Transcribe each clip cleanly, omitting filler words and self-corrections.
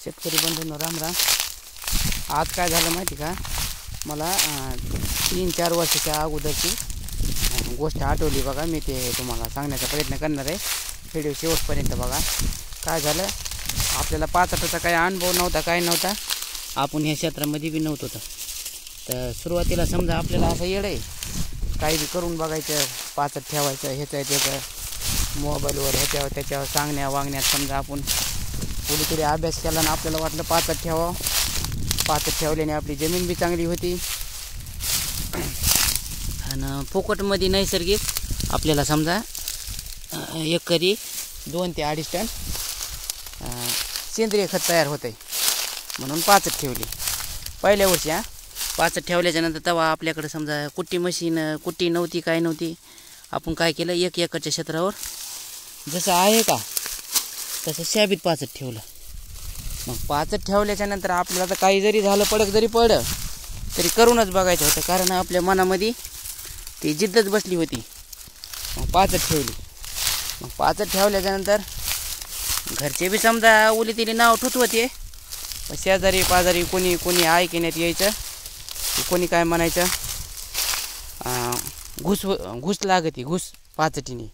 शेतकरी बंधूंनो राम राम। आज काय झालं माहिती का, मला 3-4 वर्षाच्या अगोदरची गोष्ट आठवली बघा। मी ते तुम्हाला सांगण्याचा प्रयत्न करणार आहे, व्हिडिओ शेवटपर्यंत बघा। काय झालं, आपल्याला पाचटाचा काही अनुभव नव्हता, काय नव्हता, आपण ह्या क्षेत्रामध्ये बी नव्हतो। तर सुरुवातीला समजा आपल्याला असं येड आहे, काही बी करून बघायचं, पाचट ठेवायचं, ह्याचं त्याचं मोबाईलवर ह्याच्यावर त्याच्यावर सांगण्या वागण्यात समजा आपण थोडी अभ्यास केला आणि आपल्याला वाटलं पाचट ठेवावं। पाचट ठेवल्याने आपली जमीन बी चांगली होती आणि फुकटमध्ये नैसर्गिक आपल्याला समजा एकरी 2 ते 2.5 टन सेंद्रिय खत तयार होते, म्हणून पाचट ठेवली पहिल्या वर्षी। पाचट ठेवल्याच्या नंतर तेव्हा आपल्याकडे समजा कुट्टी मशीन कुट्टी नव्हती, काय नव्हती। आपण काय केलं, 1 एकरच्या क्षेत्रावर जसं आहे का तसं शाबीत पाचट ठेवलं। मग पाचट ठेवल्याच्या नंतर आपल्याला तर काही जरी झालं, पडक जरी पडलं तरी करूनच बघायचं होतं, कारण आपल्या मनामध्ये ती जिद्दच बसली होती। मग पाचट ठेवली। मग पाचट ठेवल्याच्या नंतर घरचे बी समजा उली तिने नाव ठुतवते, शेजारी पाजारी कोणी ऐकण्यात यायचं, कोणी काय म्हणायचं, घुस लागती, घुस पाचटीने,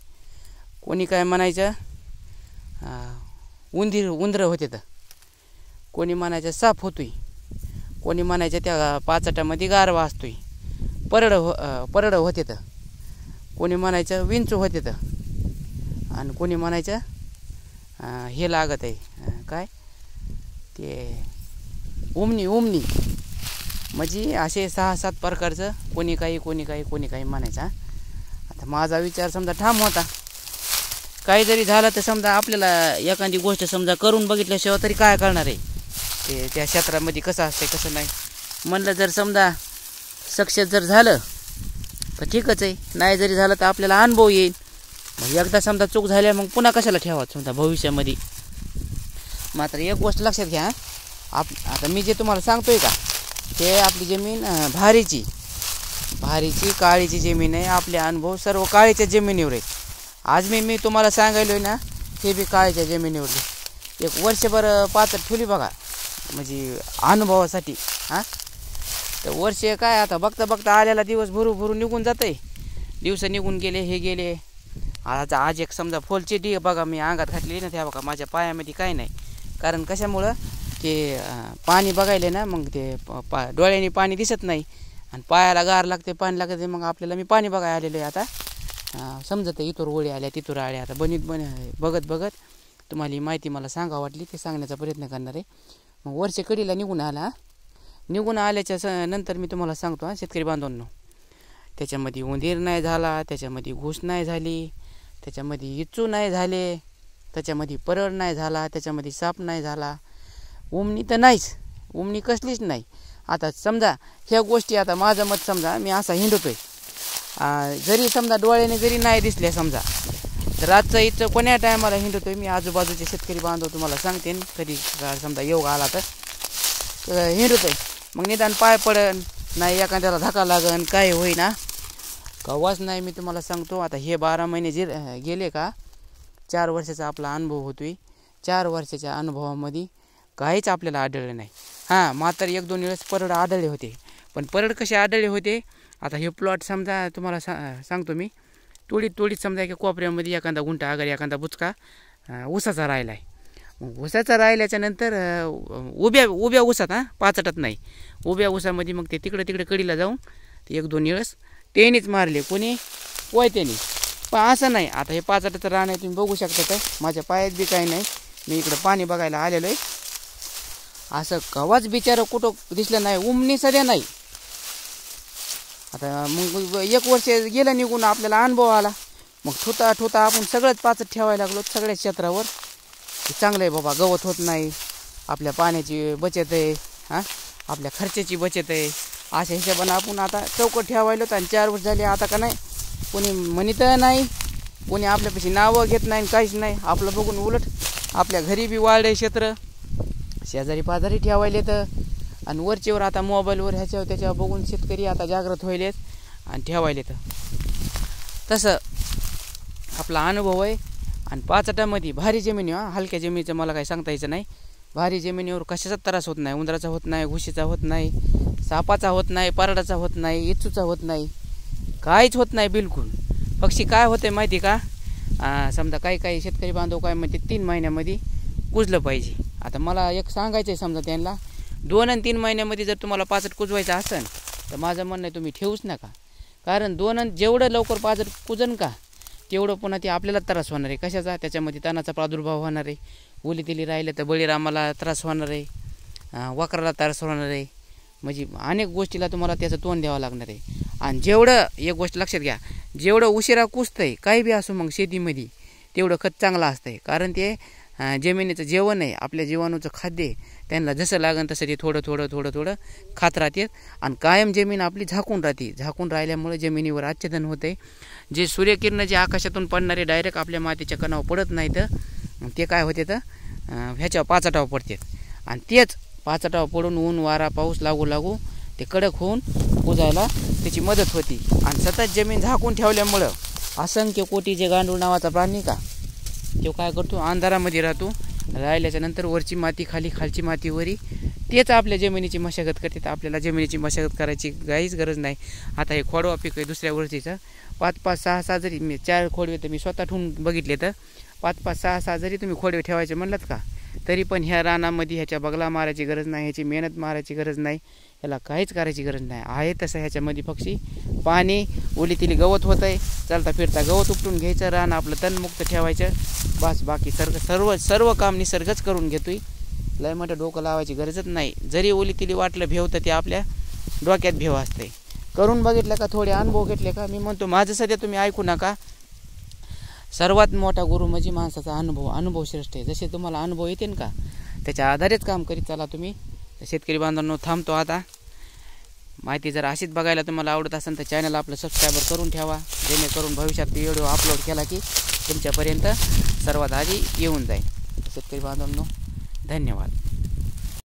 कोणी काय म्हणायचं, उंदरं होते, तर कोणी म्हणायचं साप होतोय, कोणी म्हणायचं त्या पाचटामध्ये गारवा असतोय, परड होते, तर कोणी म्हणायचं विंचू होते, तर आणि कोणी म्हणायचं हे लागत आहे काय ते उमनी म्हणजे असे 6-7 प्रकारचं कोणी काही म्हणायचं। आता माझा विचार समजा ठाम होता, काही जरी झालं तर समजा आपल्याला एखादी गोष्ट समजा करून बघितल्याशिवाय तरी काय करणार आहे, ते त्या क्षेत्रामध्ये कसं असते कसं नाही। म्हणलं जर समजा सक्सेस जर झालं तर ठीकच आहे, नाही जरी झालं तर आपल्याला अनुभव येईल। मग एकदा समजा चूक झाल्या मग पुन्हा कशाला ठेवायचं समजा भविष्यामध्ये। मात्र एक गोष्ट लक्षात घ्या, आता मी जे तुम्हाला सांगतोय का, ते आपली जमीन भारीची काळीची जमीन आहे। आपले अनुभव सर्व काळीच्या जमिनीवर आहेत। आज मी तुम्हाला सांगायलोय ना, हे बी काळीच्या जमिनीवरली 1 वर्षभर पाचट ठेवली बघा, म्हणजे अनुभवासाठी। तर वर्ष काय, आता बघता आलेला दिवस भरू निघून जाते, दिवस निघून गेले, हे गेले। आज एक समजा फुलची बघा मी अंगात घातलेली ना, त्या बघा माझ्या पायामध्ये काय नाही, कारण कशामुळं ते पाणी बघायले ना, मग ते डोळ्याने पाणी दिसत नाही आणि पायाला गार लागते, पाणी लागते, मग आपल्याला मी पाणी बघायला आलेलो आहे। आता समजतं इथवर ओळी आल्या तिथवर आल्या, आता बघत तुम्हाला ही माहिती मला सांगा वाटली ते सांगण्याचा प्रयत्न करणार आहे। मग वर्ष कडीला निघून आल्याच्या नंतर मी तुम्हाला सांगतो शेतकरी बांधवांनो, त्याच्यामध्ये उंदीर नाही झाला, त्याच्यामध्ये घुस नाही झाली, त्याच्यामध्ये इचू नाही झाले, त्याच्यामध्ये परड नाही झाला, त्याच्यामध्ये साप नाही झाला, उमनी तर नाहीच, उमनी कसलीच नाही। आता समजा ह्या गोष्टी, आता माझं मत समजा मी असा हिंडतोय, जरी समजा डोळ्याने जरी नाही दिसल्या समजा, तर रातचं इथं कोण्या टायमाला हिंडतोय मी, आजूबाजूचे शेतकरी बांधव तुम्हाला सांगते, कधी समजा योग आला तर हिंडतोय, मग निदान पाय पडन नाही, एखाद्याला धक्का लागन, काय होईना कवाच नाही। मी तुम्हाला सांगतो, आता हे 12 महिने जे गेले का, 4 वर्षाचा आपला अनुभव होतोय, 4 वर्षाच्या अनुभवामध्ये काहीच आपल्याला आढळलं नाही। मात्र 1-2 वेळेस परड आढळले होते, पण परड कसे आढळले होते, आता हे प्लॉट समजा तुम्हाला सांगतो मी, तोडीत समजा एका कोपऱ्यामध्ये एखादा गुंठा अगर एखादा बुचका ऊसाचा राहिला आहे। मग ऊसाचा राहिल्याच्या नंतर उभ्या ऊसात पाचटात नाही, उभ्या ऊसामध्ये मग ते तिकडे कडीला जाऊन ते 1-2 वेळेस टेनीच मारले, कोणी पोयतेनी, पण असं नाही। आता हे पाचटाचं रान आहे, तुम्ही बघू शकता, तर माझ्या पायात बी काही नाही, मी इकडं पाणी बघायला आलेलो आहे, असं कवाच बिचारं कुठं दिसलं नाही, उमनी सध्या नाही। आता मग 1 वर्ष गेलं निघून, आपल्याला अनुभव आला, मग ठुता आपण सगळंच पाचट ठेवायला लागलो, सगळ्या क्षेत्रावर चांगलं आहे बाबा, गवत होत नाही, आपल्या पाण्याची बचत आहे, आपल्या खर्चाची बचत आहे, अशा हिशोबानं आपण आता चौकट ठेवायलो। आणि 4 वर्ष झाले, आता का नाही कोणी म्हणत नाही, कोणी आपल्यापाशी नावं घेत नाही, काहीच नाही, आपलं बघून उलट आपल्या घरी बी वाढले क्षेत्र, शेजारी पाजारी ठेवायले तर, आणि वरचेवर आता मोबाईलवर ह्याच्यावर त्याच्यावर बघून शेतकरी आता जागृत व्हायलेत आणि ठेवायले तर। तसं आपला अनुभव आहे। आणि पाचटामध्ये भारी जमीन आहे, हलक्या जमिनीचं मला काही सांगता यायचं नाही, भारी जमिनीवर कशाचा त्रास होत नाही. उंदराचा होत नाही, घुशीचा होत नाही, सापाचा होत नाही, पारडाचा होत नाही, इचूचा होत नाही, काहीच होत नाही बिलकुल. पक्षी काय होते माहिती का, समजा काही शेतकरी बांधव काय म्हणते 3 महिन्यामध्ये कुजलं पाहिजे. आता मला एक सांगायचं आहे, समजा त्यांना 2 आणि 3 महिन्यामध्ये जर तुम्हाला पाचट कुजवायचं असेल तर माझं म्हणणं आहे तुम्ही ठेवूच नका. कारण 2 आणि जेवढं लवकर पाचट कुजन का तेवढं पुन्हा ते आपल्याला त्रास होणार आहे. कशाचा, त्याच्यामध्ये तणाचा प्रादुर्भाव होणार आहे. ओली तिली राहिलं तर बळीरामाला त्रास होणार आहे, वक्राला त्रास होणार आहे. म्हणजे अनेक गोष्टीला तुम्हाला त्याचं तोंड द्यावं लागणार आहे. आणि जेवढं एक गोष्ट लक्षात घ्या, जेवढं उशिरा कुजतं आहे काही बी असो मग शेतीमध्ये, तेवढं खत चांगलं असतं आहे. कारण ते जमिनीचं जेवण आहे, आपल्या जीवाणूचं खाद्य आहे. त्यांना जसं लागेल तसं ते थोडं खात राहते. आणि कायम जमीन आपली झाकून राहते. झाकून राहिल्यामुळे जमिनीवर आच्छादन होते. जे सूर्यकिरणं जे आकाशातून पडणारे डायरेक्ट आपल्या मातीच्या कणावर पडत नाहीत, ते काय होते तर ह्याच्यावर पाचटावर पडतात. आणि तेच पाचटावर पडून ऊन वारा पाऊस लागू ते कडक होऊन कुजायला त्याची मदत होती. आणि सतत जमीन झाकून ठेवल्यामुळं असंख्य कोटी जे गांडूळ नावाचा प्राणी का तो काय करतो, अंधारामध्ये राहतो. राहिल्याच्या नंतर वरची माती खालची माती वरी, तेच आपल्या जमिनीची मशागत करते. तर आपल्याला जमिनीची मशागत करायची काहीच गरज नाही. आता हे खोडवा पीक आहे दुसऱ्या वर्षीचं, 5-5, 6-6 जरी मी 4 खोडवे तर मी स्वतः ठेवून बघितले तर 5-5, 6-6 जरी तुम्ही खोडवे ठेवायचे म्हणलात का, तरी पण ह्या रानामध्ये ह्याच्या बगला मारायची गरज नाही, ह्याची मेहनत मारायची गरज नाही, ह्याला काहीच करायची गरज नाही. आहे तसं ह्याच्यामध्ये पक्षी, पाणी, ओली तिली गवत होतं आहे, चालता फिरता गवत उपटून घ्यायचं, रान आपलं तणमुक्त ठेवायचं, बस. बाकी सर्व काम निसर्गच करून घेतोय. लय मोठं डोकं लावायची गरजच नाही. जरी ओली तिली वाटलं भेव तर ते आपल्या डोक्यात भेव असते. करून बघितलं का, थोडे अनुभव घेतले का, मी म्हणतो माझं सध्या तुम्ही ऐकू नका. सर्वात मोठा गुरु म्हणजे माणसाचा अनुभव श्रेष्ठ आहे. जसे तुम्हाला अनुभव येतील का त्याच्या आधारेच काम करीत चला तुम्ही. शेतकरी बांधवांनो थांबतो आता. माहिती जर अशीच बघायला तुम्हाला आवडत असेल तर चॅनल आपलं सबस्क्राईबर करून ठेवा, जेणेकरून भविष्यात व्हिडिओ अपलोड केला की तुमच्यापर्यंत सर्वात आधी येऊन जाईल. शेतकरी बांधवांनो धन्यवाद.